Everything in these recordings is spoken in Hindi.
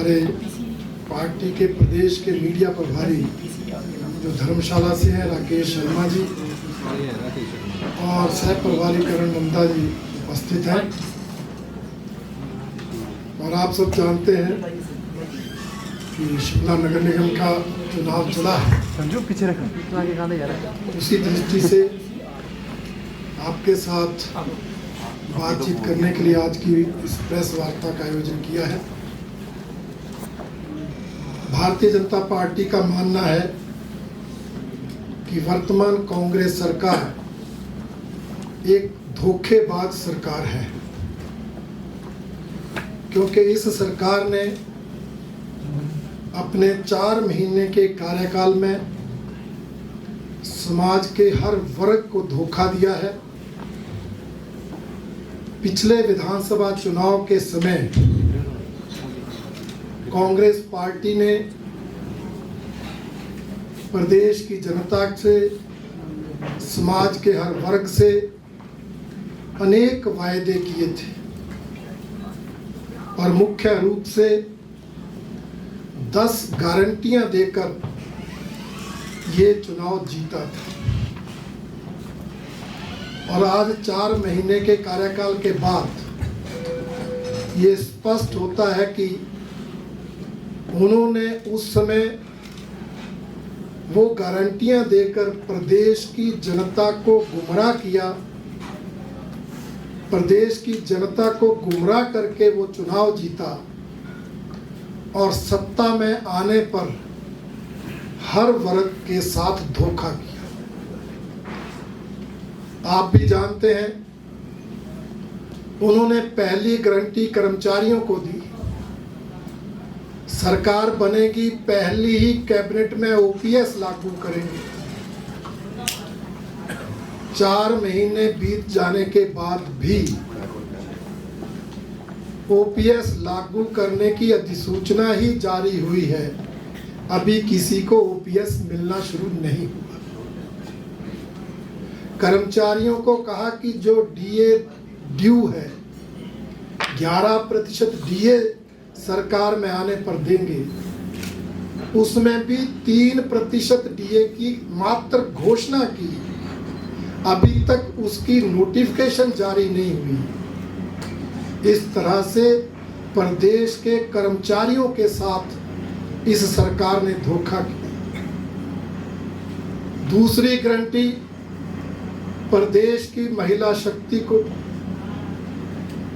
हमारे पार्टी के प्रदेश के मीडिया प्रभारी जो धर्मशाला से हैं राकेश शर्मा जी और सह प्रभारी करण नंदा जी उपस्थित हैं। और आप सब जानते हैं कि शिमला नगर निगम का चुनाव चला है, पीछे रखना। उसी दृष्टि से आपके साथ बातचीत करने के लिए आज की इस प्रेस वार्ता का आयोजन किया है। भारतीय जनता पार्टी का मानना है कि वर्तमान कांग्रेस सरकार एक धोखेबाज सरकार है, क्योंकि इस सरकार ने अपने 4 महीने के कार्यकाल में समाज के हर वर्ग को धोखा दिया है। पिछले विधानसभा चुनाव के समय कांग्रेस पार्टी ने प्रदेश की जनता से, समाज के हर वर्ग से अनेक वायदे किए थे और मुख्य रूप से 10 गारंटियां देकर ये चुनाव जीता था। और आज 4 महीने के कार्यकाल के बाद ये स्पष्ट होता है कि उन्होंने उस समय वो गारंटियां देकर प्रदेश की जनता को गुमराह किया, प्रदेश की जनता को गुमराह करके वो चुनाव जीता और सत्ता में आने पर हर वर्ग के साथ धोखा किया। आप भी जानते हैं, उन्होंने पहली गारंटी कर्मचारियों को दी, सरकार बनेगी पहली ही कैबिनेट में ओपीएस लागू करेंगे। 4 महीने बीत जाने के बाद भी ओपीएस लागू करने की अधिसूचना ही जारी हुई है, अभी किसी को ओपीएस मिलना शुरू नहीं हुआ। कर्मचारियों को कहा कि जो डीए ड्यू है 11% डीए सरकार में आने पर देंगे, उसमें भी 3% डीए की मात्र घोषणा की, अभी तक उसकी नोटिफिकेशन जारी नहीं हुई। इस तरह से प्रदेश के कर्मचारियों के साथ इस सरकार ने धोखा किया। दूसरी गारंटी, प्रदेश की महिला शक्ति को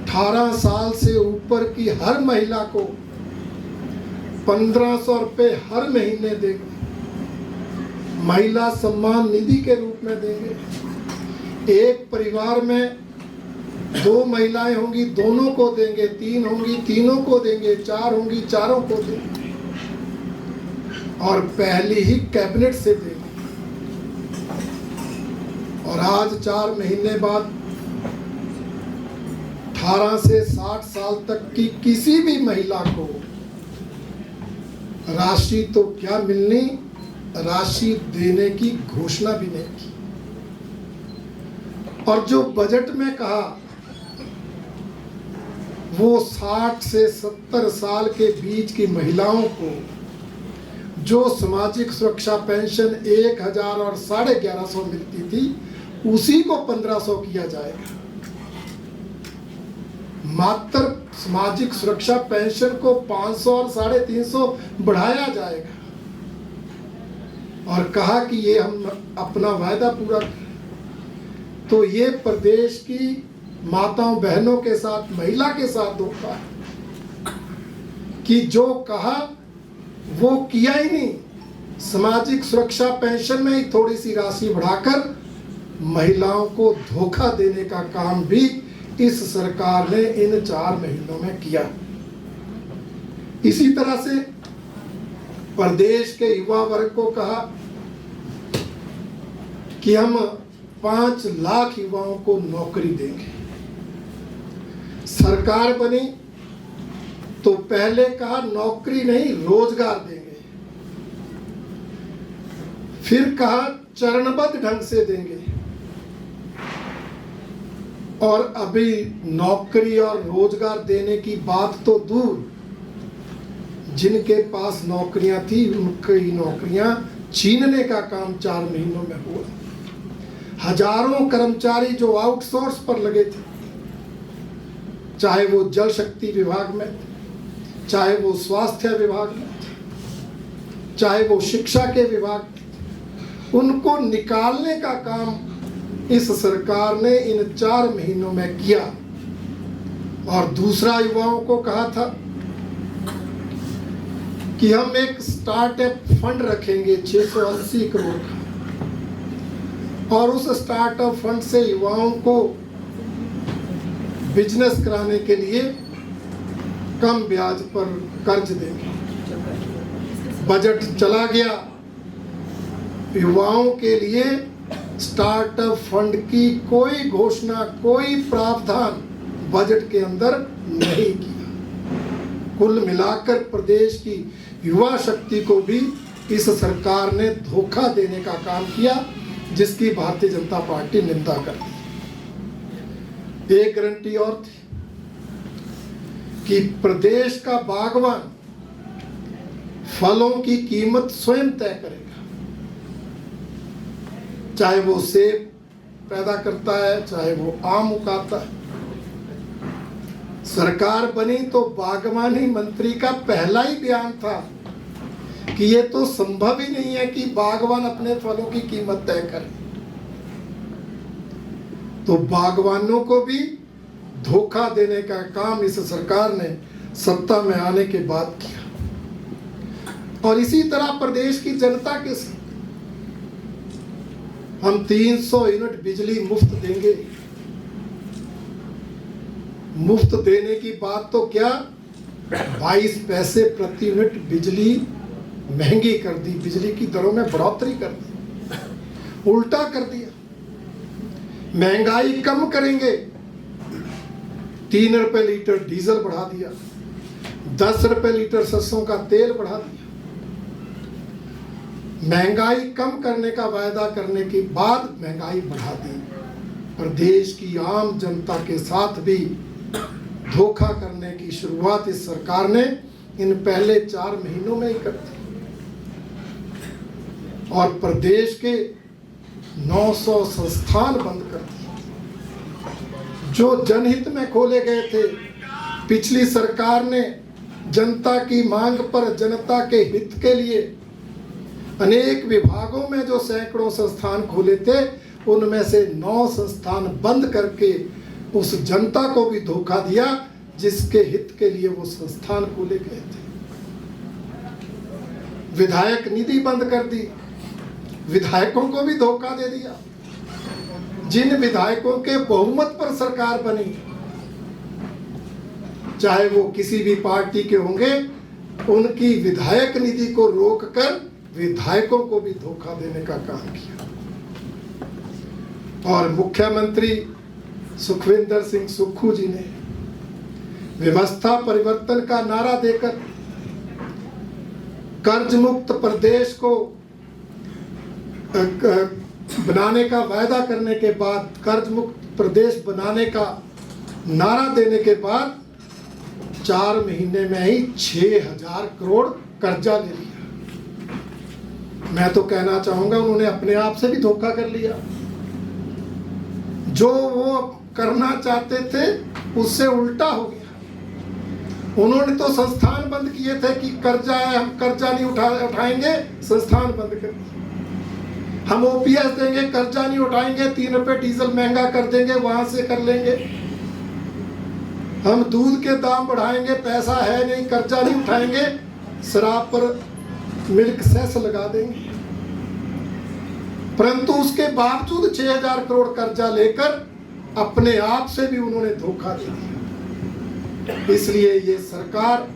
18 साल से ऊपर की हर महिला को 1500 रुपये हर महीने देंगे, महिला सम्मान निधि के रूप में देंगे। एक परिवार में 2 महिलाएं होंगी, दोनों को देंगे, 3 होंगी, तीनों को देंगे, 4 होंगी, चारों को देंगे और पहली ही कैबिनेट से देंगे। और आज 4 महीने बाद 18 से 60 साल तक की किसी भी महिला को राशि तो क्या मिलनी, राशि देने की घोषणा भी नहीं की। और जो बजट में कहा वो 60 से 70 साल के बीच की महिलाओं को जो सामाजिक सुरक्षा पेंशन 1000 और 1150 मिलती थी, उसी को 1500 किया जाएगा। मात्र सामाजिक सुरक्षा पेंशन को 500 और 350 बढ़ाया जाएगा और कहा कि ये हम अपना वायदा पूरा करें। तो ये प्रदेश की माताओं बहनों के साथ, महिला के साथ धोखा है कि जो कहा वो किया ही नहीं। सामाजिक सुरक्षा पेंशन में ही थोड़ी सी राशि बढ़ाकर महिलाओं को धोखा देने का काम भी इस सरकार ने इन 4 महीनों में किया। इसी तरह से प्रदेश के युवा वर्ग को कहा कि हम 5 लाख युवाओं को नौकरी देंगे। सरकार बनी तो पहले कहा नौकरी नहीं, रोजगार देंगे, फिर कहा चरणबद्ध ढंग से देंगे और अभी नौकरी और रोजगार देने की बात तो दूर, जिनके पास नौकरियां थी उनकी नौकरियां छीनने का काम 4 महीनों में हुआ। हजारों कर्मचारी जो आउटसोर्स पर लगे थे, चाहे वो जल शक्ति विभाग में, चाहे वो स्वास्थ्य विभाग में, चाहे वो शिक्षा के विभाग में, उनको निकालने का काम इस सरकार ने इन 4 महीनों में किया। और दूसरा, युवाओं को कहा था कि हम एक स्टार्टअप फंड रखेंगे 680 करोड़ का, और उस स्टार्टअप फंड से युवाओं को बिजनेस कराने के लिए कम ब्याज पर कर्ज देंगे। बजट चला गया, युवाओं के लिए स्टार्टअप फंड की कोई घोषणा, कोई प्रावधान बजट के अंदर नहीं किया। कुल मिलाकर प्रदेश की युवा शक्ति को भी इस सरकार ने धोखा देने का काम किया, जिसकी भारतीय जनता पार्टी निंदा करती है। एक गारंटी और थी कि प्रदेश का बागवान फलों की कीमत स्वयं तय करेगा, चाहे वो सेब पैदा करता है, चाहे वो आम उगाता है। सरकार बनी तो बागवानी मंत्री का पहला ही बयान था कि ये तो संभव ही नहीं है कि बागवान अपने फलों की कीमत तय करे। तो बागवानों को भी धोखा देने का काम इस सरकार ने सत्ता में आने के बाद किया। और इसी तरह प्रदेश की जनता के साथ हम 300 यूनिट बिजली मुफ्त देंगे। मुफ्त देने की बात तो क्या, 22 पैसे प्रति यूनिट बिजली महंगी कर दी, बिजली की दरों में बढ़ोतरी कर दी, उल्टा कर दिया। महंगाई कम करेंगे, 3 रुपए लीटर डीजल बढ़ा दिया, 10 रुपए लीटर सरसों का तेल बढ़ा दिया। महंगाई कम करने का वायदा करने के बाद महंगाई बढ़ा दी। प्रदेश की आम जनता के साथ भी धोखा करने की शुरुआत इस सरकार ने इन पहले 4 महीनों में ही कर दी। और प्रदेश के 900 संस्थान बंद कर दिए जो जनहित में खोले गए थे। पिछली सरकार ने जनता की मांग पर, जनता के हित के लिए अनेक विभागों में जो सैकड़ों संस्थान खोले थे, उनमें से 9 संस्थान बंद करके उस जनता को भी धोखा दिया जिसके हित के लिए वो संस्थान खोले गए थे। विधायक निधि बंद कर दी, विधायकों को भी धोखा दे दिया। जिन विधायकों के बहुमत पर सरकार बनी, चाहे वो किसी भी पार्टी के होंगे, उनकी विधायक निधि को रोककर विधायकों को भी धोखा देने का काम किया। और मुख्यमंत्री सुखविंदर सिंह सुक्खू जी ने व्यवस्था परिवर्तन का नारा देकर कर्ज मुक्त प्रदेश को बनाने का वायदा करने के बाद, कर्ज मुक्त प्रदेश बनाने का नारा देने के बाद 4 महीने में ही 6000 करोड़ कर्जा ले लिया। मैं तो कहना चाहूंगा उन्होंने अपने आप से भी धोखा कर लिया। जो वो करना चाहते थे उससे उल्टा हो गया। उन्होंने तो संस्थान बंद किए थे कि कर्जा है, हम कर्जा नहीं उठाएंगे, संस्थान बंद कर दिए। हम ओपीएस देंगे, कर्जा नहीं उठाएंगे, 3 रुपए डीजल महंगा कर देंगे, वहां से कर लेंगे। हम दूध के दाम बढ़ाएंगे, पैसा है नहीं, कर्जा नहीं उठाएंगे, शराब पर मिल्क सेस लगा देंगे। परंतु उसके बावजूद 6000 करोड़ कर्जा लेकर अपने आप से भी उन्होंने धोखा दे दिया। इसलिए ये सरकार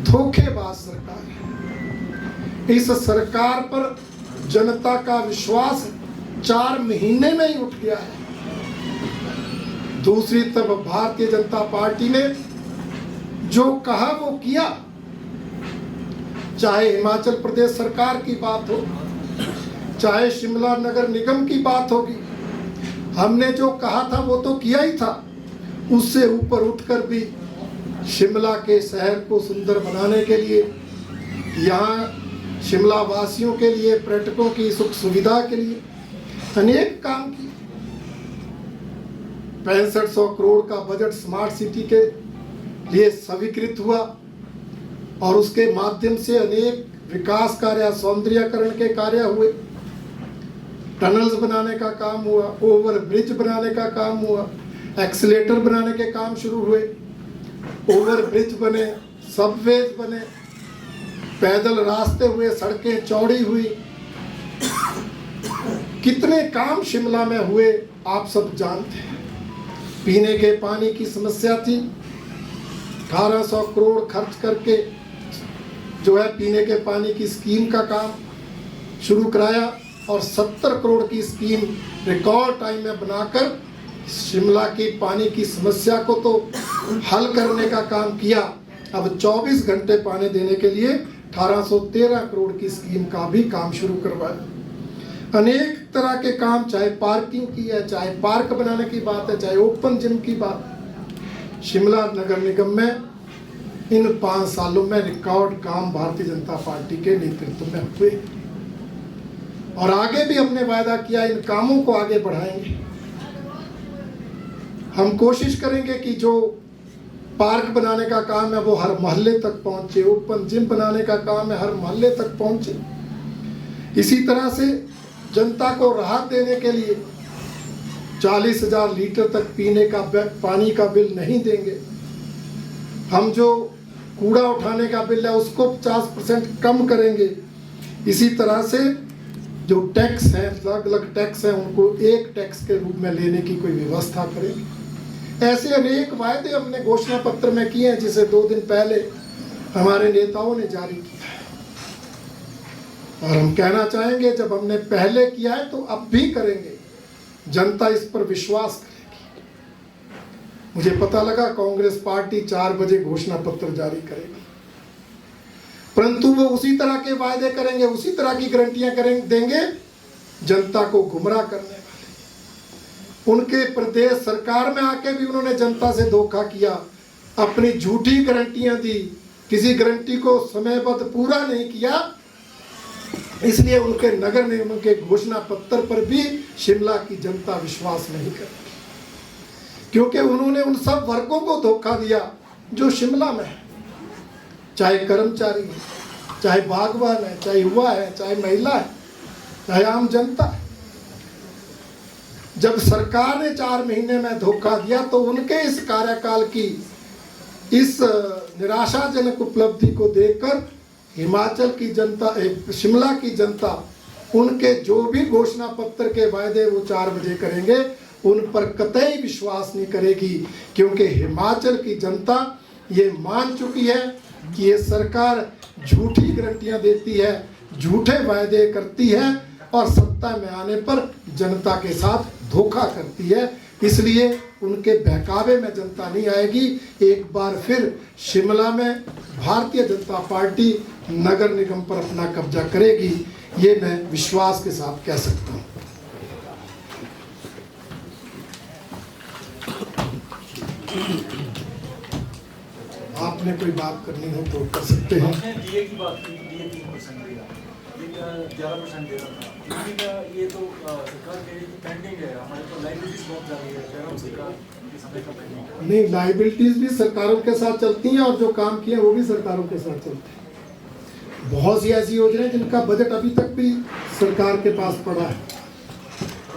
धोखेबाज सरकार है। इस सरकार पर जनता का विश्वास 4 महीने में ही उठ गया है। दूसरी तरफ भारतीय जनता पार्टी ने जो कहा वो किया। चाहे हिमाचल प्रदेश सरकार की बात हो, चाहे शिमला नगर निगम की बात होगी, हमने जो कहा था वो तो किया ही था। उससे ऊपर उठकर भी शिमला के शहर को सुंदर बनाने के लिए यहाँ शिमला वासियों के लिए, पर्यटकों की सुख सुविधा के लिए अनेक काम किए। 6500 करोड़ का बजट स्मार्ट सिटी के लिए स्वीकृत हुआ और उसके माध्यम से अनेक विकास कार्य, सौंदर्यीकरण के कार्य हुए। टनल्स बनाने का काम हुआ, ओवर ब्रिज बनाने का काम हुआ, एक्सीलेटर बनाने के काम शुरू हुए, ओवर ब्रिज बने, सबवेज बने, पैदल रास्ते हुए, सड़कें चौड़ी हुई। कितने काम शिमला में हुए आप सब जानते हैं। पीने के पानी की समस्या थी, 1800 करोड़ खर्च करके जो है पीने के पानी की स्कीम का काम शुरू कराया और 70 करोड़ की स्कीम रिकॉर्ड टाइम में बनाकर शिमला की पानी की समस्या को तो हल करने का काम किया। अब 24 घंटे पानी देने के लिए 1813 करोड़ की स्कीम का भी काम शुरू करवाया। अनेक तरह के काम, चाहे पार्किंग की है, चाहे पार्क बनाने की बात है, चाहे ओपन जिम की बात। शिमला नगर निगम में इन 5 सालों में रिकॉर्ड काम भारतीय जनता पार्टी के नेतृत्व में हुए और आगे भी हमने वायदा किया इन कामों को आगे बढ़ाएंगे। हम कोशिश करेंगे कि जो पार्क बनाने का काम है वो हर मोहल्ले तक पहुंचे, ओपन जिम बनाने का काम है हर मोहल्ले तक पहुंचे। इसी तरह से जनता को राहत देने के लिए 40,000 लीटर तक पीने का पानी का बिल नहीं देंगे। हम जो कूड़ा उठाने का बिल है उसको 50% कम करेंगे। इसी तरह से जो टैक्स है, अलग अलग टैक्स हैं, उनको एक टैक्स के रूप में लेने की कोई व्यवस्था करेंगे। ऐसे अनेक वायदे हमने घोषणा पत्र में किए हैं जिसे 2 दिन पहले हमारे नेताओं ने जारी किया है। और हम कहना चाहेंगे जब हमने पहले किया है तो अब भी करेंगे। जनता इस पर विश्वास करेगी। मुझे पता लगा कांग्रेस पार्टी 4 बजे घोषणा पत्र जारी करेगी, परंतु वो उसी तरह के वायदे करेंगे, उसी तरह की गारंटियां देंगे जनता को गुमराह करने वाले। उनके प्रदेश सरकार में आके भी उन्होंने जनता से धोखा किया, अपनी झूठी गारंटियां दी, किसी गारंटी को समयबद्ध पूरा नहीं किया। इसलिए उनके नगर निगम के घोषणा पत्र पर भी शिमला की जनता विश्वास नहीं करती, क्योंकि उन्होंने उन सब वर्गों को धोखा दिया जो शिमला में है, चाहे कर्मचारी है, चाहे बागवान है, चाहे युवा है, चाहे महिला है, चाहे आम जनता है। जब सरकार ने 4 महीने में धोखा दिया तो उनके इस कार्यकाल की इस निराशाजनक उपलब्धि को देखकर हिमाचल की जनता, शिमला की जनता, उनके जो भी घोषणा पत्र के वायदे वो 4 बजे करेंगे उन पर कतई विश्वास नहीं करेगी, क्योंकि हिमाचल की जनता ये मान चुकी है कि ये सरकार झूठी गारंटियां देती है, झूठे वायदे करती है और सत्ता में आने पर जनता के साथ धोखा करती है। इसलिए उनके बहकावे में जनता नहीं आएगी। एक बार फिर शिमला में भारतीय जनता पार्टी नगर निगम पर अपना कब्जा करेगी, ये मैं विश्वास के साथ कह सकता हूँ। आपने कोई बात करनी हो तो कर सकते हैं। डीए की बात की, डीए 3% देगा, 11% दे रहा था। ये तो सरकार कह रही थी पेंडिंग है, हमारे तो लाइबिलिटीज बहुत ज़्यादा है, जयराम सरकार के समय का पेंडिंग। नहीं, लाइबिलिटीज भी सरकारों के साथ चलती हैं और जो काम किए वो भी सरकारों के साथ चलते हैं। बहुत सी ऐसी योजनाएं जिनका बजट अभी तक भी सरकार के पास पड़ा है,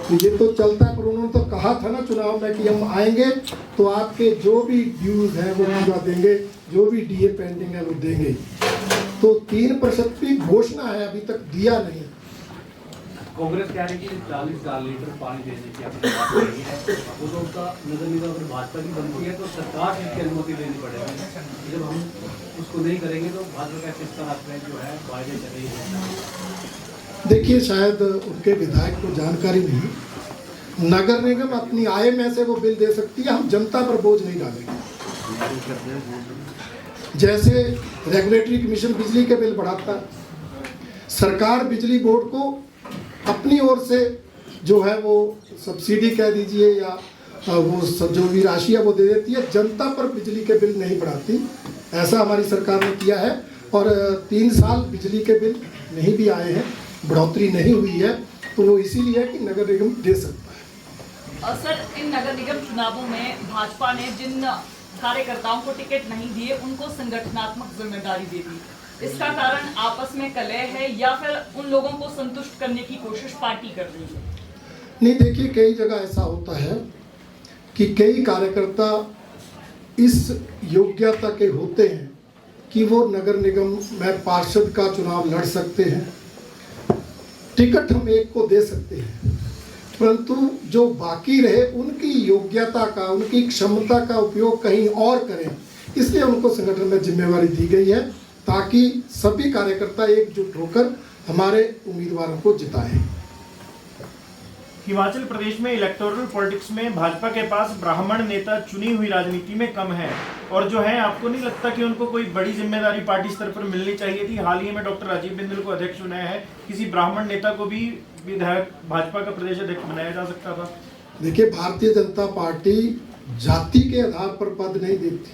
तो ये तो चलता है। पर उन्होंने तो कहा था ना चुनाव में कि हम आएंगे तो आपके जो भी ड्यूज हैं वो पूरा देंगे, जो भी डीए पेंडिंग है वो देंगे। तो 3% की घोषणा है, अभी तक दिया नहीं। कांग्रेस कह रही है कि 40,000 लीटर पानी देने की अपनी बात कही है, वो तो उसका नगर निगम अगर भाजपा की बनती है तो सरकार से इसकी अनुमति लेनी पड़ेगी। जब हम उसको नहीं करेंगे तो भाजपा का किस तरह में जो है वायदे करेगी। देखिए, शायद उनके विधायक को जानकारी नहीं। नगर निगम अपनी आय में से वो बिल दे सकती है, हम जनता पर बोझ नहीं डालेंगे। जैसे रेगुलेटरी कमीशन बिजली के बिल बढ़ाता है, सरकार बिजली बोर्ड को अपनी ओर से जो है वो सब्सिडी कह दीजिए या वो जो भी राशि है वो दे देती है, जनता पर बिजली के बिल नहीं बढ़ाती। ऐसा हमारी सरकार ने किया है और 3 साल बिजली के बिल नहीं भी आए हैं, बढ़ोतरी नहीं हुई है, तो वो इसीलिए है कि नगर निगम दे सकता है। सर, इन नगर निगम चुनावों में भाजपा ने जिन कार्यकर्ताओं को टिकट नहीं दिए उनको संगठनात्मक जिम्मेदारी दे दी, इसका कारण आपस में कलह है या फिर उन लोगों को संतुष्ट करने की कोशिश पार्टी कर रही है? नहीं, देखिए कई जगह ऐसा होता है कि कई कार्यकर्ता इस योग्यता के होते हैं कि वो नगर निगम में पार्षद का चुनाव लड़ सकते हैं, टिकट हम एक को दे सकते हैं, परंतु जो बाकी रहे उनकी योग्यता का, उनकी क्षमता का उपयोग कहीं और करें, इसलिए उनको संगठन में जिम्मेवारी दी गई है ताकि सभी कार्यकर्ता एकजुट होकर हमारे उम्मीदवारों को जिताएं। हिमाचल प्रदेश में इलेक्टोरल पॉलिटिक्स में भाजपा के पास ब्राह्मण नेता चुनी हुई राजनीति में कम है, और जो है आपको नहीं लगता कि उनको कोई बड़ी जिम्मेदारी पार्टी स्तर पर मिलनी चाहिए थी? हाल ही में डॉक्टर राजीव बिंदल को अध्यक्ष चुनाया है, किसी ब्राह्मण नेता को भी विधायक भाजपा का प्रदेश अध्यक्ष बनाया जा सकता था। देखिए, भारतीय जनता पार्टी जाति के आधार पर पद नहीं देती,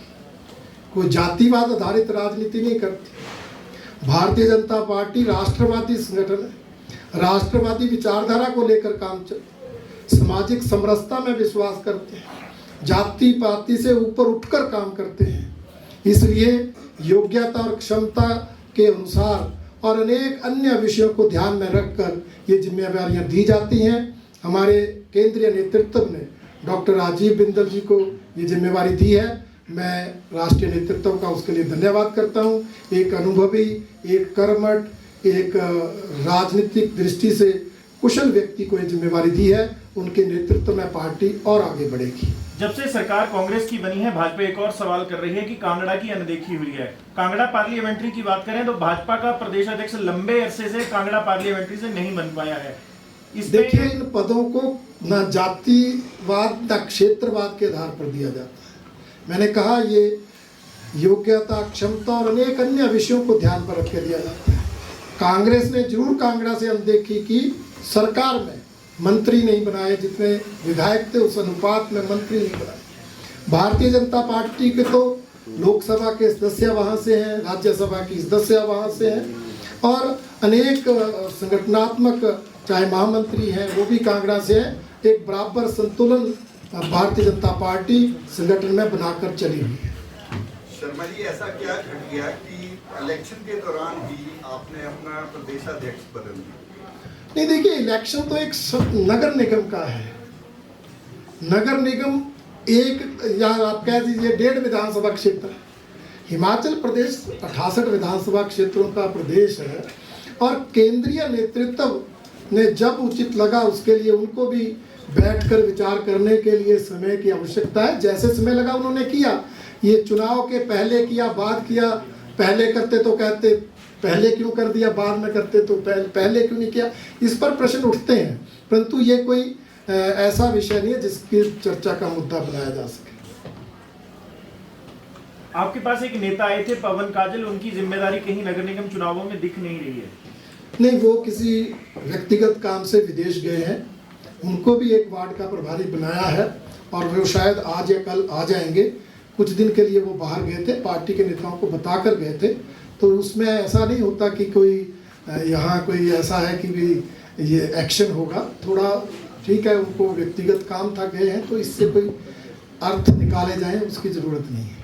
कोई जातिवाद आधारित राजनीति नहीं करती। भारतीय जनता पार्टी राष्ट्रवादी संगठन है, राष्ट्रवादी विचारधारा को लेकर काम चलते, सामाजिक समरसता में विश्वास करते हैं, जाति पाति से ऊपर उठकर काम करते हैं, इसलिए योग्यता और क्षमता के अनुसार और अनेक अन्य विषयों को ध्यान में रखकर ये जिम्मेदारियां दी जाती हैं। हमारे केंद्रीय नेतृत्व ने डॉक्टर राजीव बिंदल जी को ये जिम्मेवारी दी है, मैं राष्ट्रीय नेतृत्व का उसके लिए धन्यवाद करता हूँ। एक अनुभवी, एक कर्मठ, एक राजनीतिक दृष्टि से कुशल व्यक्ति को ये जिम्मेवारी दी है, उनके नेतृत्व में पार्टी और आगे बढ़ेगी। जब से सरकार कांग्रेस की बनी है, भाजपा एक और सवाल कर रही है कि कांगड़ा की अनदेखी हुई है। कांगड़ा पार्लियामेंट्री की बात करें तो भाजपा का प्रदेश अध्यक्ष लंबे अरसे से कांगड़ा पार्लियामेंट्री से नहीं बन पाया है। देखिए, इन पदों को न जातिवाद न क्षेत्रवाद के आधार पर दिया जाता है। मैंने कहा ये योग्यता, क्षमता और अनेक अन्य विषयों को ध्यान पर रख के दिया जाता है। कांग्रेस ने जरूर कांगड़ा से अनदेखी की, सरकार में मंत्री नहीं बनाए, जितने विधायक थे उस अनुपात में मंत्री नहीं बनाए। भारतीय जनता पार्टी के तो लोकसभा के सदस्य वहाँ से हैं, राज्यसभा की सदस्य वहाँ से हैं, और अनेक संगठनात्मक चाहे महामंत्री हैं वो भी कांगड़ा से हैं। एक बराबर संतुलन भारतीय जनता पार्टी संगठन में बनाकर चली हुई है। शर्मा जी, ऐसा क्या घट गया कि इलेक्शन के दौरान ही आपने अपना प्रदेश अध्यक्ष बदल दिया? नहीं, देखिए, इलेक्शन तो एक नगर निगम का है। नगर निगम एक, या आप कह दीजिए 1.5 विधानसभा क्षेत्र है। हिमाचल प्रदेश 68 विधानसभा क्षेत्रों का प्रदेश है, और केंद्रीय नेतृत्व ने जब उचित लगा उसके लिए उनको भी बैठकर विचार करने के लिए समय की आवश्यकता है। जैसे समय लगा उन्होंने किया। ये चुनाव के पहले किया, बाद किया, पहले करते तो कहते पहले क्यों कर दिया, बाद में करते तो पहले क्यों नहीं किया, इस पर प्रश्न उठते हैं, परंतु ये कोई ऐसा विषय नहीं है जिसकी चर्चा का मुद्दा बनाया जा सके। आपके पास एक नेता आए थे पवन काजल, उनकी जिम्मेदारी कहीं नगर निगम चुनावों में दिख नहीं रही है। नहीं, वो किसी व्यक्तिगत काम से विदेश गए हैं, उनको भी एक वार्ड का प्रभारी बनाया है, और वो शायद आज या कल आ जाएंगे। कुछ दिन के लिए वो बाहर गए थे, पार्टी के नेताओं को बताकर गए थे, तो उसमें ऐसा नहीं होता कि कोई यहाँ कोई ऐसा है कि भी ये एक्शन होगा। थोड़ा ठीक है, उनको व्यक्तिगत काम था, गए हैं, तो इससे कोई अर्थ निकाले जाएं उसकी ज़रूरत नहीं है।